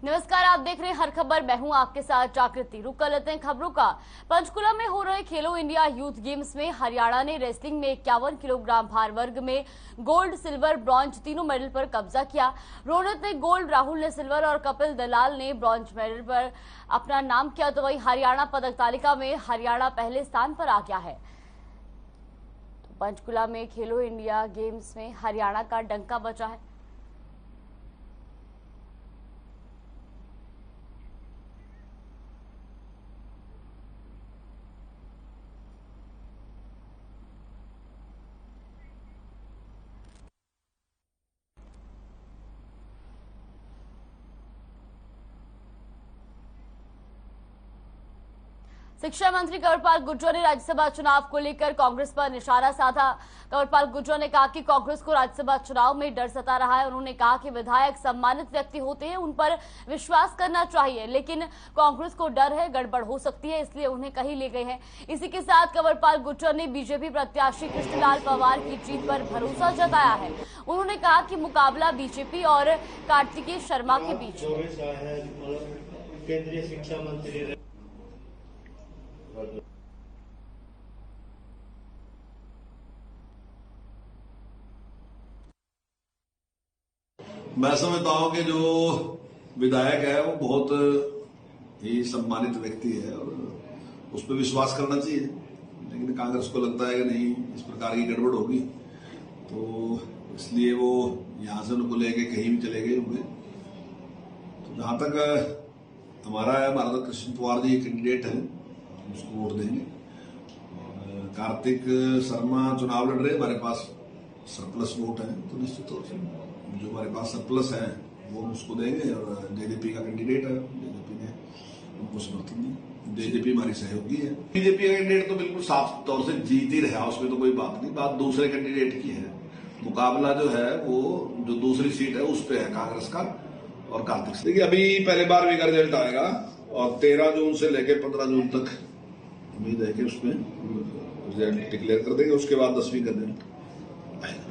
नमस्कार, आप देख रहे हैं हर खबर। मैं हूं आपके साथ जागृति। रुक कर लेते हैं खबरों का। पंचकुला में हो रहे खेलो इंडिया यूथ गेम्स में हरियाणा ने रेसलिंग में 51 किलोग्राम भार वर्ग में गोल्ड, सिल्वर, ब्रॉन्ज तीनों मेडल पर कब्जा किया। रोनित ने गोल्ड, राहुल ने सिल्वर और कपिल दलाल ने ब्रॉन्ज मेडल पर अपना नाम किया। तो वहीं हरियाणा पदक तालिका में हरियाणा पहले स्थान पर आ गया है। तो पंचकुला में खेलो इंडिया गेम्स में हरियाणा का डंका बजा है। शिक्षा मंत्री कंवरपाल गुर्जर ने राज्यसभा चुनाव को लेकर कांग्रेस पर निशाना साधा। कंवरपाल गुर्जर ने कहा कि कांग्रेस को राज्यसभा चुनाव में डर सता रहा है। उन्होंने कहा कि विधायक सम्मानित व्यक्ति होते हैं, उन पर विश्वास करना चाहिए, लेकिन कांग्रेस को डर है गड़बड़ हो सकती है, इसलिए उन्हें कहीं ले गए हैं। इसी के साथ कंवरपाल गुर्जर ने बीजेपी प्रत्याशी कृष्णलाल पंवार की जीत पर भरोसा जताया है। उन्होंने कहा कि मुकाबला बीजेपी और कार्तिकेय शर्मा के बीच केंद्रीय शिक्षा मंत्री मैं समझता हूं कि जो विधायक है वो बहुत ही सम्मानित व्यक्ति है और उस पर विश्वास करना चाहिए, लेकिन कांग्रेस को लगता है कि नहीं, इस प्रकार की गड़बड़ होगी, तो इसलिए वो यहां से उनको लेके कहीं भी चले गए होंगे। तो जहां तक हमारा है, हमारा तो कृष्ण पंवार जी कैंडिडेट है, उसको वोट देंगे। कार्तिक शर्मा चुनाव लड़ रहे, हमारे पास सरप्लस वोट है, तो निश्चित तौर से जो हमारे पास सरप्लस है वो उसको देंगे। और जेजेपी का कैंडिडेट है, जेजेपी ने उनको समर्थन दिया, जेजेपी हमारी सहयोगी है। बीजेपी का कैंडिडेट तो बिल्कुल साफ तौर से जीत ही रहा, उसमें तो कोई बात नहीं। बात दूसरे कैंडिडेट की है। मुकाबला जो है वो जो दूसरी सीट है उस पर है कांग्रेस का और कार्तिक से। देखिए, अभी पहले बार का रिजल्ट आएगा और 13 जून से लेकर 15 जून तक उम्मीद है कि उसमें रिजल्ट डिक्लेयर कर देंगे। उसके बाद 10वीं का दिन आएगा।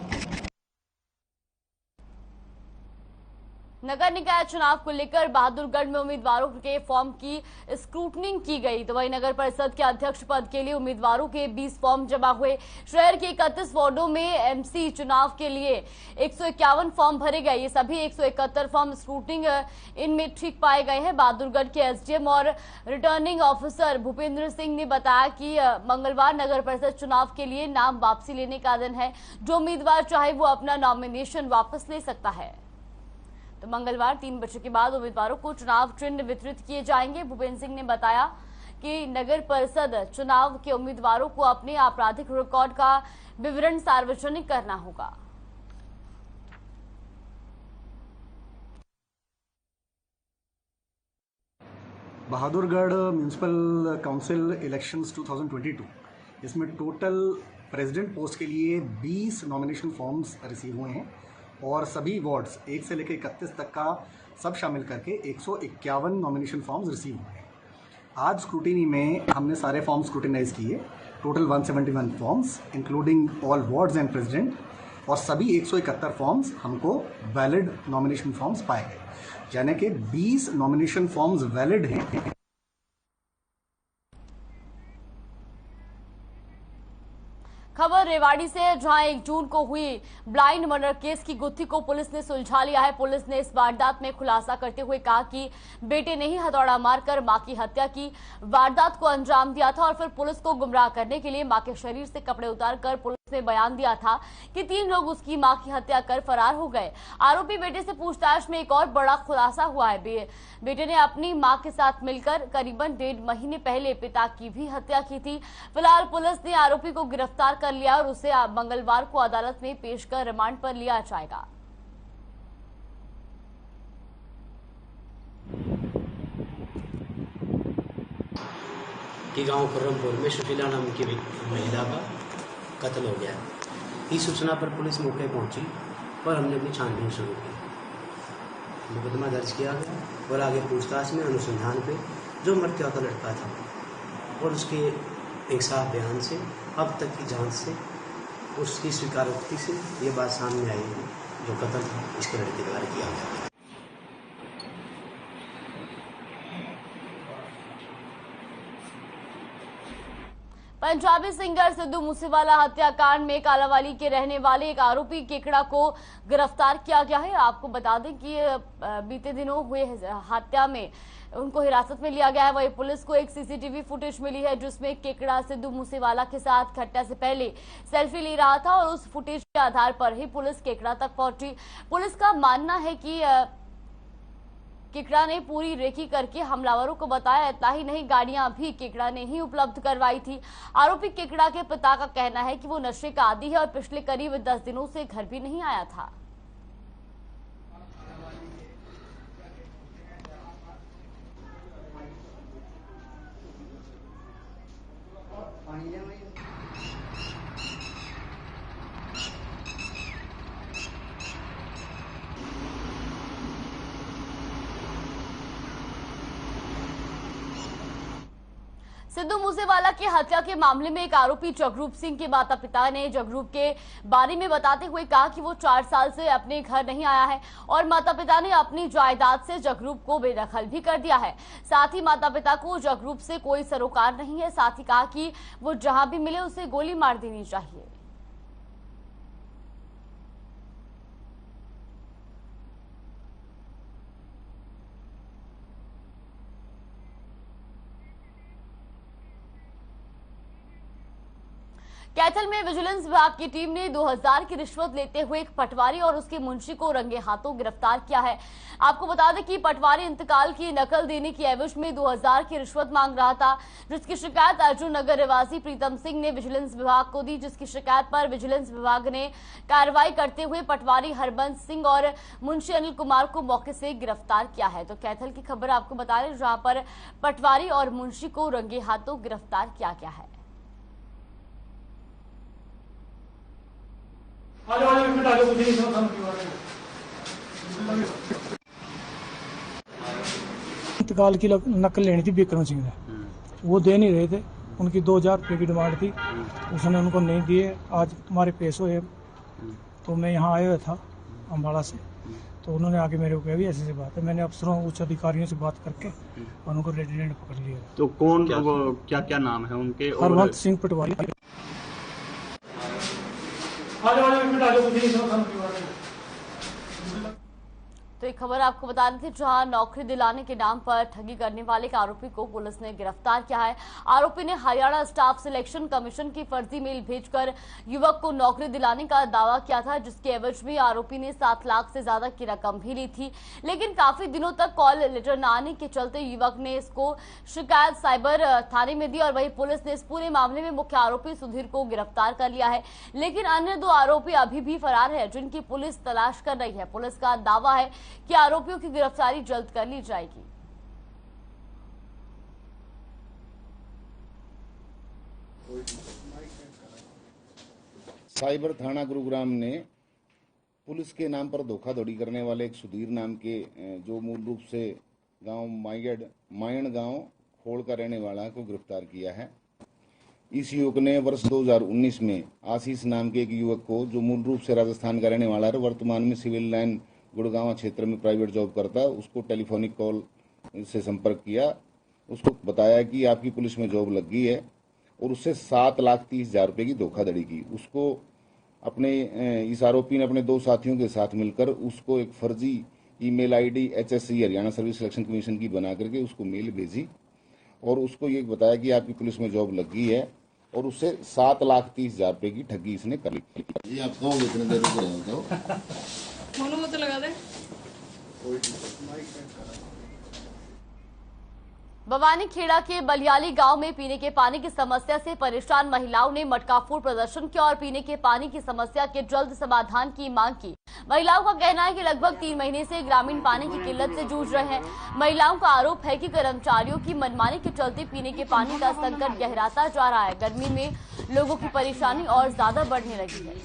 नगर निकाय चुनाव को लेकर बहादुरगढ़ में उम्मीदवारों के फॉर्म की स्क्रूटनिंग की गई। तो वहीं नगर परिषद के अध्यक्ष पद के लिए उम्मीदवारों के 20 फॉर्म जमा हुए। शहर के 31 वार्डों में एमसी चुनाव के लिए 151 फॉर्म भरे गए। ये सभी 171 फॉर्म स्क्रूटनिंग इनमें ठीक पाए गए हैं। बहादुरगढ़ के एसडीएम और रिटर्निंग ऑफिसर भूपेंद्र सिंह ने बताया कि मंगलवार नगर परिषद चुनाव के लिए नाम वापसी लेने का दिन है। जो उम्मीदवार चाहे वो अपना नॉमिनेशन वापस ले सकता है। तो मंगलवार 3 बजे के बाद उम्मीदवारों को चुनाव चिन्ह वितरित किए जाएंगे। भूपेंद्र सिंह ने बताया कि नगर परिषद चुनाव के उम्मीदवारों को अपने आपराधिक रिकॉर्ड का विवरण सार्वजनिक करना होगा। बहादुरगढ़ म्यूनिसिपल काउंसिल इलेक्शंस 2022, इसमें टोटल प्रेसिडेंट पोस्ट के लिए 20 नॉमिनेशन फॉर्म्स रिसीव हुए हैं और सभी वार्ड्स 1 से लेकर 31 तक का सब शामिल करके 151 नॉमिनेशन फॉर्म्स रिसीव हुए हैं। आज स्क्रूटिनी में हमने सारे फॉर्म स्क्रूटिनाइज किए, total 171 forms including all wards and president, और सभी 171 फॉर्म्स हमको वैलिड नॉमिनेशन फॉर्म्स पाए गए, यानी कि 20 नॉमिनेशन फॉर्म्स वैलिड हैं। खबर रेवाड़ी से है, जहां 1 जून को हुई ब्लाइंड मर्डर केस की गुत्थी को पुलिस ने सुलझा लिया है। पुलिस ने इस वारदात में खुलासा करते हुए कहा कि बेटे ने ही हथौड़ा मारकर मां की हत्या की, वारदात को अंजाम दिया था और फिर पुलिस को गुमराह करने के लिए मां के शरीर से कपड़े उतारकर पुलिस ने बयान दिया था कि 3 लोग उसकी मां की हत्या कर फरार हो गए। आरोपी बेटे से पूछताछ में एक और बड़ा खुलासा हुआ है। बेटे ने अपनी मां के साथ मिलकर करीबन 1.5 महीने पहले पिता की भी हत्या की थी। फिलहाल पुलिस ने आरोपी को गिरफ्तार कर लिया और उसे मंगलवार को अदालत में पेश कर रिमांड पर लिया जाएगा। कि गांव खुर्रमपुर में सुशीला नाम की महिला का कत्ल हो गया। इस सूचना पर पुलिस मौके पहुंची और हमने अपनी छानबीन शुरू की। मुकदमा दर्ज किया गया और आगे पूछताछ में अनुसंधान पे जो मृत्यु का लड़का था और उसके एक साफ बयान से, अब तक की जांच से, उसकी स्वीकारोक्ति से ये बात सामने आई है जो कत्ल इसके लड़के द्वारा किया गया। पंजाबी सिंगर सिद्धू मूसेवाला हत्याकांड में कालावाली के रहने वाले एक आरोपी केकड़ा को गिरफ्तार किया गया है। आपको बता दें कि बीते दिनों हुए हत्या में उनको हिरासत में लिया गया है। वही पुलिस को एक सीसीटीवी फुटेज मिली है जिसमें केकड़ा सिद्धू मूसेवाला के साथ घटना से पहले सेल्फी ले रहा था और उस फुटेज के आधार पर ही पुलिस केकड़ा तक पहुंची। पुलिस का मानना है कि केकड़ा ने पूरी रेकी करके हमलावरों को बताया। इतना ही नहीं, गाड़ियां भी केकड़ा ने ही उपलब्ध करवाई थी। आरोपी केकड़ा के पिता का कहना है कि वो नशे का आदी है और पिछले करीब 10 दिनों से घर भी नहीं आया था। सिद्धू मूसेवाला की हत्या के मामले में एक आरोपी जगरूप सिंह के माता पिता ने जगरूप के बारे में बताते हुए कहा कि वो 4 साल से अपने घर नहीं आया है और माता पिता ने अपनी जायदाद से जगरूप को बेदखल भी कर दिया है। साथ ही माता पिता को जगरूप से कोई सरोकार नहीं है। साथ ही कहा कि वो जहां भी मिले उसे गोली मार देनी चाहिए। कैथल में विजिलेंस विभाग की टीम ने 2000 की रिश्वत लेते हुए एक पटवारी और उसके मुंशी को रंगे हाथों गिरफ्तार किया है। आपको बता दें कि पटवारी इंतकाल की नकल देने की एवज में 2000 की रिश्वत मांग रहा था, जिसकी शिकायत अर्जुन नगर निवासी प्रीतम सिंह ने विजिलेंस विभाग को दी, जिसकी शिकायत पर विजिलेंस विभाग ने कार्रवाई करते हुए पटवारी हरबंस सिंह और मुंशी अनिल कुमार को मौके से गिरफ्तार किया है। तो कैथल की खबर आपको बता रहे, जहां पर पटवारी और मुंशी को रंगे हाथों गिरफ्तार किया गया है। इंतकाल की नकल लेनी थी विक्रम सिंह ने, वो दे नहीं रहे थे। उनकी 2000 रुपये की डिमांड थी, उसने उनको नहीं दिए। आज हमारे पेश हुए तो मैं यहाँ आया हुआ था अम्बाड़ा से, तो उन्होंने आके मेरे को कहा भी ऐसी बात है। मैंने अफसरों उच्च अधिकारियों से बात करके और उनको रेड हैंड पकड़ लिया। तो कौन क्या नाम है उनके? हरबंस सिंह पटवारी। तो एक खबर आपको बता रही थी, जहां नौकरी दिलाने के नाम पर ठगी करने वाले एक आरोपी को पुलिस ने गिरफ्तार किया है। आरोपी ने हरियाणा स्टाफ सिलेक्शन कमीशन की फर्जी मेल भेजकर युवक को नौकरी दिलाने का दावा किया था, जिसके एवज में आरोपी ने 7 लाख से ज्यादा की रकम भी ली थी। लेकिन काफी दिनों तक कॉल लेटर न आने के चलते युवक ने इसको शिकायत साइबर थाने में दी और वही पुलिस ने इस पूरे मामले में मुख्य आरोपी सुधीर को गिरफ्तार कर लिया है। लेकिन अन्य 2 आरोपी अभी भी फरार है, जिनकी पुलिस तलाश कर रही है। पुलिस का दावा है कि आरोपियों की गिरफ्तारी जल्द कर ली जाएगी। साइबर थाना गुरुग्राम ने पुलिस के नाम पर धोखाधड़ी करने वाले एक सुधीर नाम के, जो मूल रूप से गांव मायण गांव खोड़ का रहने वाला को गिरफ्तार किया है। इस युवक ने वर्ष 2019 में आशीष नाम के एक युवक को, जो मूल रूप से राजस्थान का रहने वाला है, वर्तमान में सिविल लाइन गुड़गांव क्षेत्र में प्राइवेट जॉब करता है, उसको टेलीफोनिक कॉल से संपर्क किया। उसको बताया कि आपकी पुलिस में जॉब लग गई है और उससे 7,30,000 रुपये की धोखाधड़ी की। उसको इस आरोपी ने अपने 2 साथियों के साथ मिलकर उसको एक फर्जी email ID HSC Haryana service selection commission की बना करके उसको मेल भेजी और उसको ये बताया कि आपकी पुलिस में जॉब लग गई है और उससे 7,30,000 रुपये की ठगी इसने कर ली। जी आप कहोगे इतने देर को मत लगा दे। बवानीखेड़ा के बलियाली गांव में पीने के पानी की समस्या से परेशान महिलाओं ने मटका फोड़ प्रदर्शन किया और पीने के पानी की समस्या के जल्द समाधान की मांग की। महिलाओं का कहना है कि लगभग 3 महीने से ग्रामीण पानी की किल्लत से जूझ रहे हैं। महिलाओं का आरोप है कि कर्मचारियों की मनमानी के चलते पीने के पानी का संकट गहराता जा रहा है। गर्मी में लोगों की परेशानी और ज्यादा बढ़ने लगी है।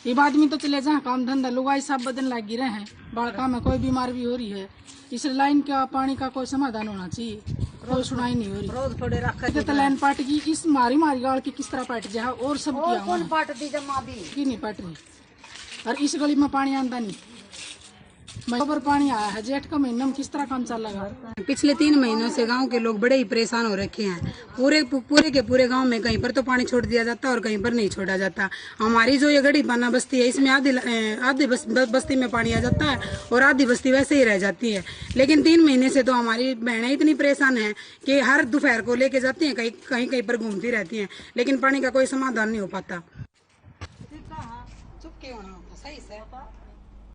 ये आदमी तो चले जहाँ काम धंधा लुगाई सब बदन लग रहे हैं, बालका में कोई बीमार भी हो रही है। इस लाइन का पानी का कोई समाधान होना चाहिए, कोई सुनाई नहीं हो रही। तो लाइन पाट की इस मारी गाड़ की किस तरह पाट जाए और सब किया नहीं पाट रही। और इस गली में पानी आता नहीं। पर पानी आया है, जेठ का महीना में किस तरह काम चलेगा? पिछले 3 महीनों से गांव के लोग बड़े ही परेशान हो रखे हैं। पूरे गांव में कहीं पर तो पानी छोड़ दिया जाता है और कहीं पर नहीं छोड़ा जाता। हमारी जो ये गड़ी पाना बस्ती है, इसमें आधी बस्ती में पानी आ जाता है और आधी बस्ती वैसे ही रह जाती है। लेकिन 3 महीने से तो हमारी बहनें इतनी परेशान हैं कि हर दोपहर को लेके जाती हैं, कहीं पर घूमती रहती हैं, लेकिन पानी का कोई समाधान नहीं हो पाता। चुप क्यों होना होता, सही से